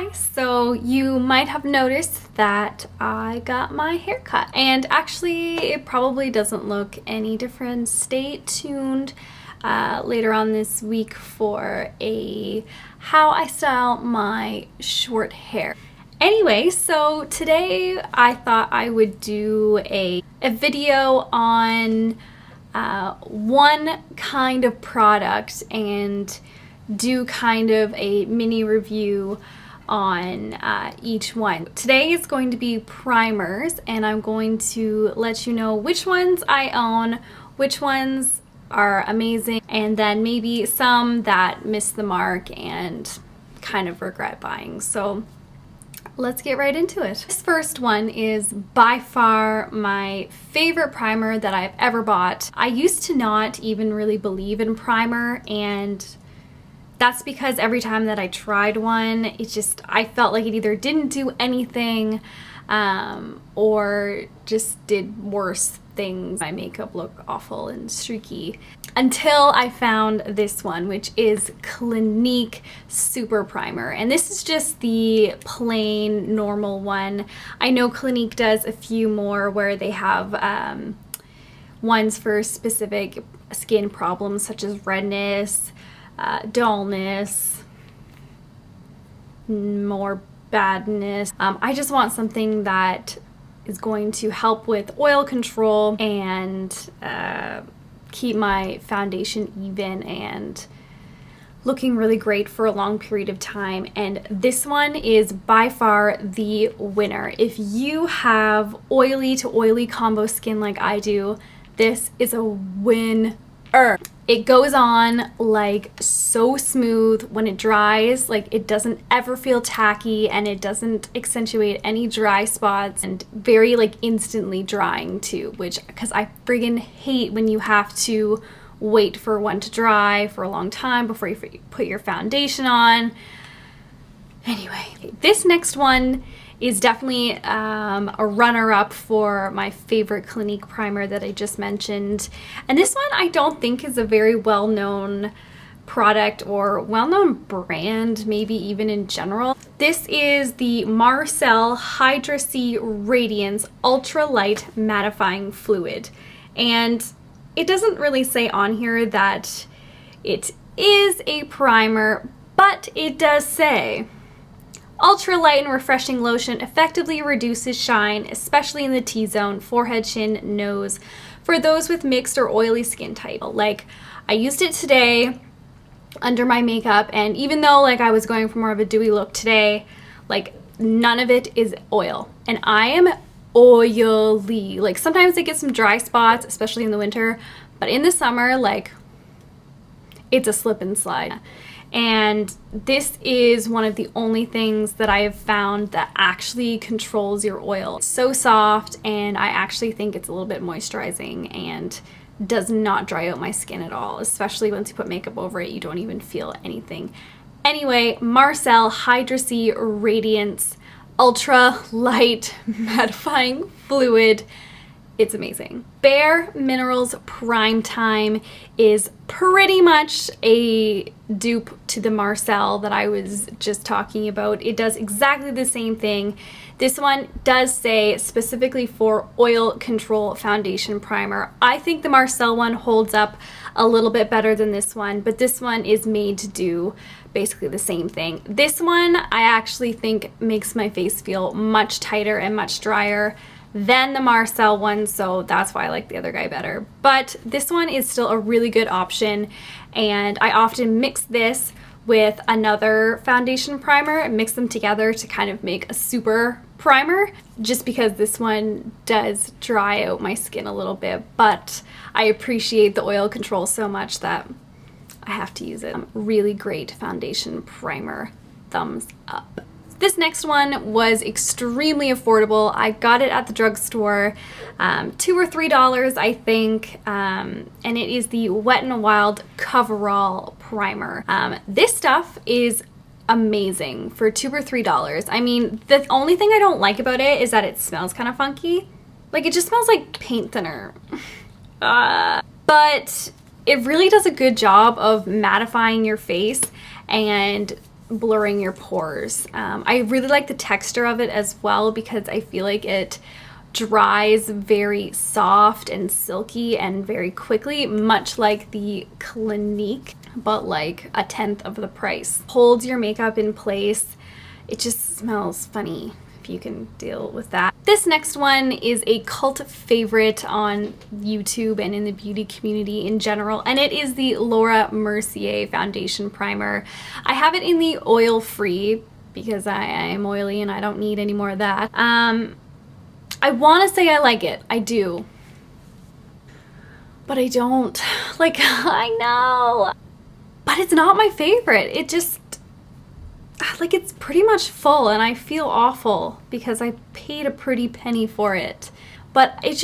Hi, so you might have noticed that I got my hair cut, and actually it probably doesn't look any different. Stay tuned later on this week for a how I style my short hair. Anyway, so today I thought I would do a video on one kind of product and do kind of a mini review on each one. Today is going to be primers, and I'm going to let you know which ones I own, which ones are amazing, and then maybe some that missed the mark and kind of regret buying. So let's get right into it. This first one is by far my favorite primer that I've ever bought. I used to not even really believe in primer, and that's because every time that I tried one, I felt like it either didn't do anything or just did worse things. My makeup looked awful and streaky until I found this one, which is Clinique Super Primer. And this is just the plain normal one. I know Clinique does a few more where they have ones for specific skin problems such as redness, dullness, more badness. I just want something that is going to help with oil control and keep my foundation even and looking really great for a long period of time. And this one is by far the winner. If you have oily to oily combo skin like I do, this is a winner. It goes on like so smooth when it dries. Like, it doesn't ever feel tacky, and it doesn't accentuate any dry spots, and very like instantly drying too, because I friggin' hate when you have to wait for one to dry for a long time before you put your foundation on. Anyway, this next one is definitely a runner-up for my favorite Clinique primer that I just mentioned. And this one I don't think is a very well-known product or well-known brand, maybe even in general. This is the Marcel Hydra C Radiance Ultralight Mattifying Fluid. And it doesn't really say on here that it is a primer, but it does say ultra-light and refreshing lotion effectively reduces shine, especially in the T-zone, forehead, chin, nose, for those with mixed or oily skin type. Like, I used it today under my makeup, and even though like I was going for more of a dewy look today, like none of it is oil. And I am oily. Like, sometimes I get some dry spots, especially in the winter, but in the summer, like, it's a slip and slide. And this is one of the only things that I have found that actually controls your oil. It's so soft, and I actually think it's a little bit moisturizing and does not dry out my skin at all, especially once you put makeup over it. You don't even feel anything. Anyway, Marcel Hydra C Radiance Ultra Light Mattifying Fluid. It's amazing. Bare Minerals Prime Time is pretty much a dupe to the Marcel that I was just talking about. It does exactly the same thing. This one does say specifically for oil control foundation primer. I think the Marcel one holds up a little bit better than this one, but this one is made to do basically the same thing. This one I actually think makes my face feel much tighter and much drier than the Marcel one, so that's why I like the other guy better. But this one is still a really good option, and I often mix this with another foundation primer and mix them together to kind of make a super primer, just because this one does dry out my skin a little bit, but I appreciate the oil control so much that I have to use it. Really great foundation primer. Thumbs up. This next one was extremely affordable. I got it at the drugstore, $2 or $3 I think, and it is the Wet n Wild Coverall Primer. This stuff is amazing for $2 or $3. I mean, the only thing I don't like about it is that it smells kind of funky. Like, it just smells like paint thinner. But it really does a good job of mattifying your face and blurring your pores. I really like the texture of it as well because I feel like it dries very soft and silky and very quickly, much like the Clinique, but like a tenth of the price. Holds your makeup in place. It just smells funny, if you can deal with that. This next one is a cult favorite on YouTube and in the beauty community in general, and it is the Laura Mercier Foundation Primer. I have it in the oil-free because I am oily and I don't need any more of that. I want to say I like it. I do. But I don't. Like, I know. But it's not my favorite. It just, like, it's pretty much full and I feel awful because I paid a pretty penny for it. But it's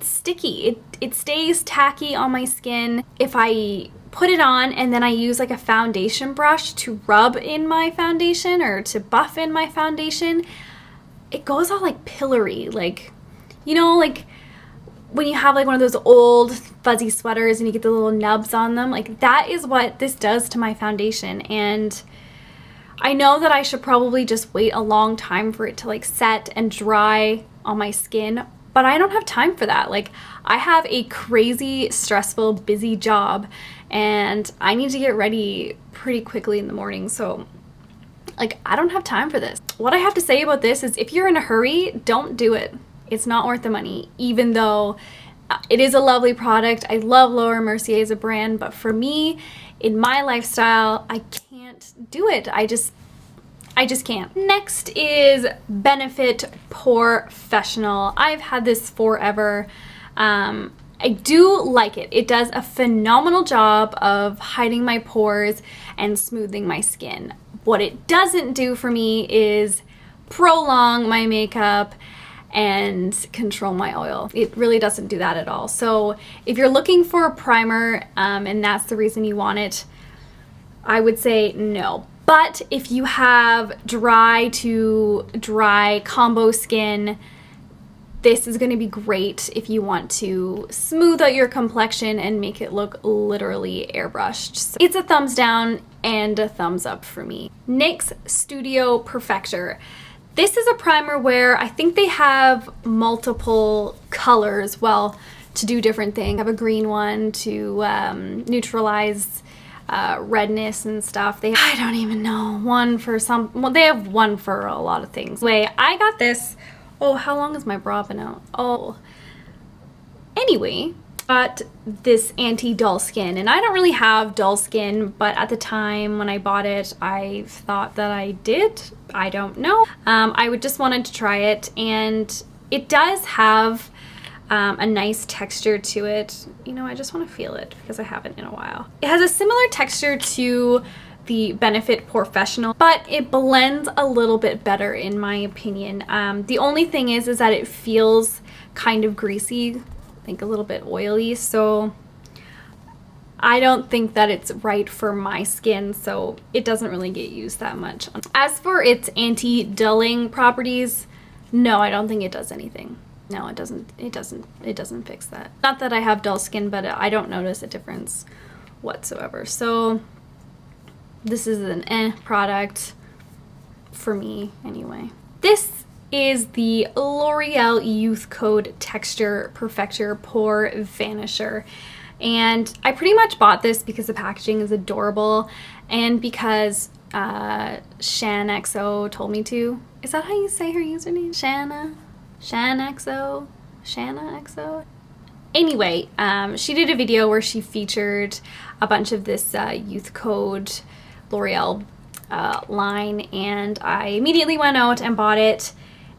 sticky. It stays tacky on my skin. If I put it on and then I use like a foundation brush to rub in my foundation or to buff in my foundation, it goes all like pillory, like, you know, like when you have like one of those old fuzzy sweaters and you get the little nubs on them, like that is what this does to my foundation. And I know that I should probably just wait a long time for it to like set and dry on my skin, but I don't have time for that. Like, I have a crazy, stressful, busy job and I need to get ready pretty quickly in the morning, so like, I don't have time for this. What I have to say about this is if you're in a hurry, don't do it. It's not worth the money, even though it is a lovely product. I love Laura Mercier as a brand, but for me, in my lifestyle, I can't do it. I just can't. Next is Benefit Professional. I've had this forever. I do like it. It does a phenomenal job of hiding my pores and smoothing my skin. What it doesn't do for me is prolong my makeup and control my oil. It really doesn't do that at all. So if you're looking for a primer and that's the reason you want it, I would say no. But if you have dry to dry combo skin, this is going to be great if you want to smooth out your complexion and make it look literally airbrushed. So it's a thumbs down and a thumbs up for me. NYX Studio Perfector. This is a primer where I think they have multiple colors, well, to do different things. They have a green one to neutralize redness and stuff. I don't even know, one for some, well, they have one for a lot of things. Anyway, I got this. Oh, how long has my bra been out? Oh. Anyway, got this anti-dull skin, and I don't really have dull skin, but at the time when I bought it, I thought that I did. I don't know. I would just wanted to try it, and it does have a nice texture to it. You know, I just want to feel it because I haven't in a while. It has a similar texture to the Benefit Professional, but it blends a little bit better in my opinion. The only thing is that it feels kind of greasy, I think a little bit oily, so I don't think that it's right for my skin, so it doesn't really get used that much. As for its anti-dulling properties, no, I don't think it does anything. No, it doesn't fix that. Not that I have dull skin, but I don't notice a difference whatsoever. So this is an product for me anyway. This is the L'Oreal Youth Code Texture Perfector Pore Vanisher. And I pretty much bought this because the packaging is adorable and because ShanXO told me to. Is that how you say her username? ShanXO? ShanXO? Anyway, she did a video where she featured a bunch of this Youth Code L'Oreal line, and I immediately went out and bought it,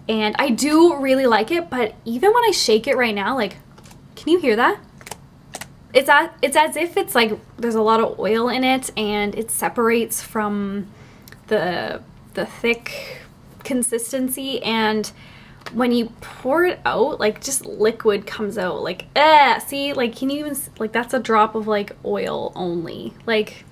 and I do really like it, but even when I shake it right now, like, can you hear that? It's as if it's like there's a lot of oil in it and it separates from the thick consistency, and when you pour it out, like, just liquid comes out, like, see, like, can you even, like, that's a drop of like oil only, like,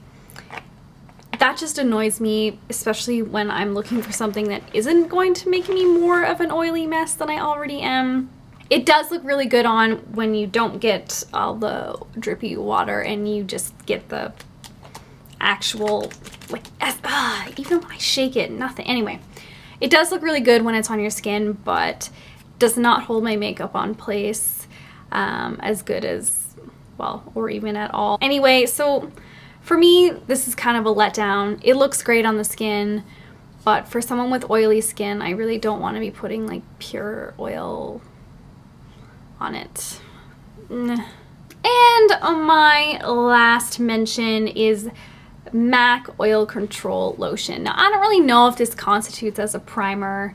that just annoys me, especially when I'm looking for something that isn't going to make me more of an oily mess than I already am. It does look really good on when you don't get all the drippy water and you just get the actual like, even when I shake it, nothing. Anyway, it does look really good when it's on your skin, but does not hold my makeup on place as good as, well, or even at all. Anyway, so for me, this is kind of a letdown. It looks great on the skin, but for someone with oily skin, I really don't want to be putting like pure oil on it. And my last mention is MAC Oil Control Lotion. Now, I don't really know if this constitutes as a primer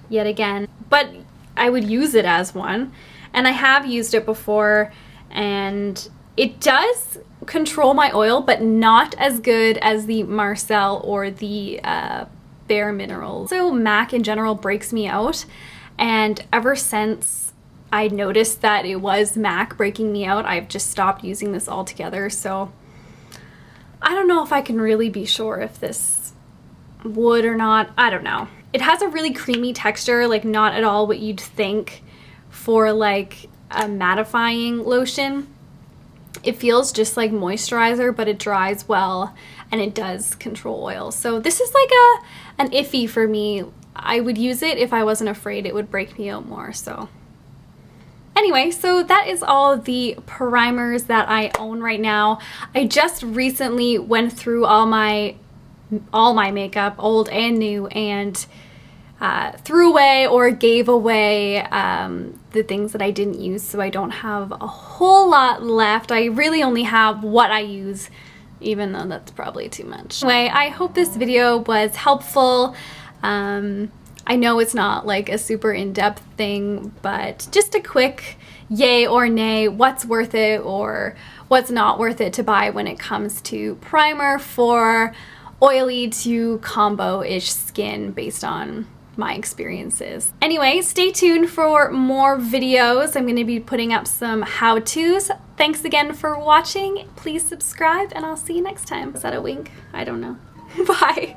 yet again, but I would use it as one. And I have used it before, and it does control my oil, but not as good as the Marcel or the Bare Minerals. So MAC in general breaks me out, and ever since I noticed that it was MAC breaking me out, I've just stopped using this altogether. So I don't know if I can really be sure if this would or not. I don't know. It has a really creamy texture, like not at all what you'd think for like a mattifying lotion. It feels just like moisturizer, but it dries well and it does control oil. So this is like an iffy for me. I would use it if I wasn't afraid it would break me out more. So anyway, so that is all the primers that I own right now. I just recently went through all my makeup, old and new, and threw away or gave away the things that I didn't use, so I don't have a whole lot left. I really only have what I use, even though that's probably too much. Anyway, I hope this video was helpful. I know it's not like a super in-depth thing, but just a quick yay or nay, what's worth it or what's not worth it to buy when it comes to primer for oily to combo-ish skin based on my experiences. Anyway, stay tuned for more videos. I'm going to be putting up some how-tos. Thanks again for watching. Please subscribe, and I'll see you next time. Is that a wink? I don't know. Bye.